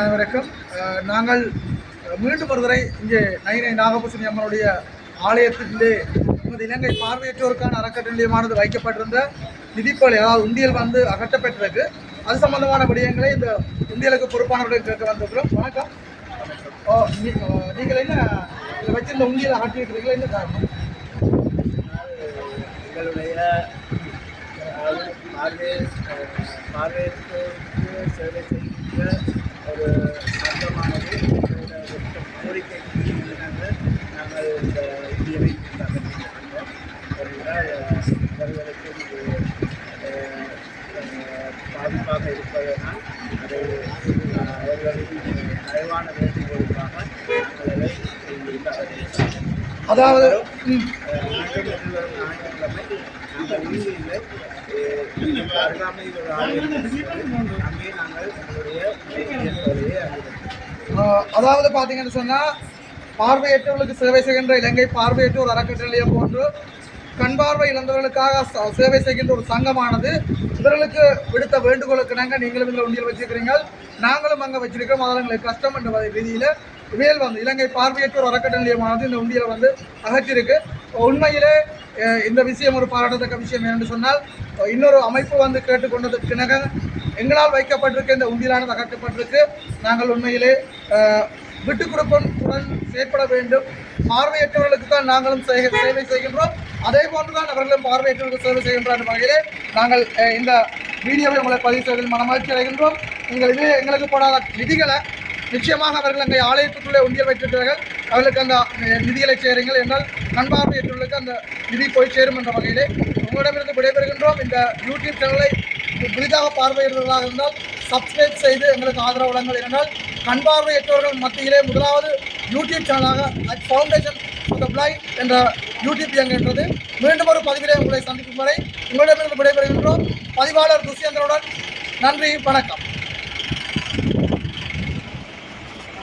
அனைவருக்கும் நாங்கள் மீண்டும் ஒரு முறை இங்கே நயினை நாகபூசணி அம்மனுடைய ஆலயத்திலே நமது இலங்கை பார்வையற்றோருக்கான அறக்கட்டளை நிலையமானது வைக்கப்பட்டிருந்த நிதிப்பொழி அதாவது உண்டியல் வந்து அகற்றப்பட்டிருக்கு. அது சம்பந்தமான விடயங்களை இந்த உண்டியலுக்கு பொறுப்பானவர்களை கேட்க வந்திருக்கிறோம். வணக்கம். நீங்கள் என்ன இதை வச்சு இந்த உண்டியல் அகற்றிருக்கிறீங்களா? என்ன காரணம்? எங்களுடைய பார்வையற்றோருக்கு சேவை செய்கின்ற ஒரு சங்கமானது கோரிக்கைக்கு நாங்கள் இந்த இந்தியவை அகற்றியிருக்கின்றோம். இவர்களுக்கு பாதிப்பாக இருப்பதனால் அதை அவர்களின் தயவான வேண்டுகோளுக்காக நாங்கள் அதை செய்திருக்கிறோம். அதாவது ஞாயிற்றுக்கிழமை நாங்கள் இங்கு இல்லை, அருகாமையில் ஒரு ஆலயம் அங்கே நாங்கள் எங்களுடைய அதாவது பார்த்தீங்கன்னு சொன்னால் பார்வையற்றவர்களுக்கு சேவை செய்கின்ற இலங்கை பார்வையற்றோர் அறக்கட்டளை நிலையம் போன்று கண் பார்வை இழந்தவர்களுக்காக சேவை செய்கின்ற ஒரு சங்கமானது இவர்களுக்கு விடுத்த வேண்டுகோளுக்கு நாங்கள் நீங்களும் இதில் உண்டியல் வச்சிருக்கிறீங்க, நாங்களும் அங்கே வச்சிருக்கிறோம். அதனால் எங்களுக்கு கஷ்டம் என்ற ரீதியில் இவையில் வந்து இலங்கை பார்வையற்றோர் அறக்கட்டளை நிலையமானது இந்த உண்டியலை வந்து அகற்றிருக்கு. உண்மையிலே இந்த விஷயம் ஒரு பாராட்டத்தக்க விஷயம் என்று சொன்னால் இன்னொரு அமைப்பு வந்து கேட்டுக்கொண்டதற்கிணங்க எங்களால் வைக்கப்பட்டிருக்க இந்த உண்டியலானது அகற்றப்பட்டிருக்கு. நாங்கள் உண்மையிலே விட்டுக் கொடுப்புடன் செயற்பட வேண்டும். பார்வையற்றவர்களுக்கு தான் நாங்களும் சேவை செய்கின்றோம், அதே போன்றுதான் அவர்களும் பார்வையற்றவர்களுக்கு சேவை செய்கின்ற வகையிலே நாங்கள் இந்த வீடியோவை உங்களை பதிவு செய்வதில் மனமகிழ்ச்சி அடைகின்றோம். நீங்கள் இதே எங்களுக்கு போடாத நிதிகளை நிச்சயமாக அவர்கள் அங்கே ஆலயத்துக்குள்ளே உண்டியல் வைத்திருக்கிறார்கள், அவர்களுக்கு அந்த நிதிகளை சேருங்கள் என்றால் கண் பார்வையற்றவர்களுக்கு அந்த நிதி போய் சேரும் என்ற வகையிலே உங்களிடமிருந்து விடைபெறுகின்றோம். இந்த யூடியூப் சேனலை புதிதாக பார்வையிடுவதாக இருந்தால் சப்ஸ்கிரைப் செய்து எங்களுக்கு ஆதரவு வழங்குங்கள். என்றால் கண் பார்வையற்றவர்கள் மத்தியிலே முதலாவது யூடியூப் சேனலாக ஃபவுண்டேஷன் ஃபார் த பிளைண்ட் என்ற யூடியூப் இயங்குகின்றது. மீண்டும் ஒரு பதிவிலே உங்களை சந்திக்கும் வரை உங்களிடமிருந்து விடைபெறுகின்றோம். பதிவாளர் துஷ்யந்தனுடன் நன்றி, வணக்கம்.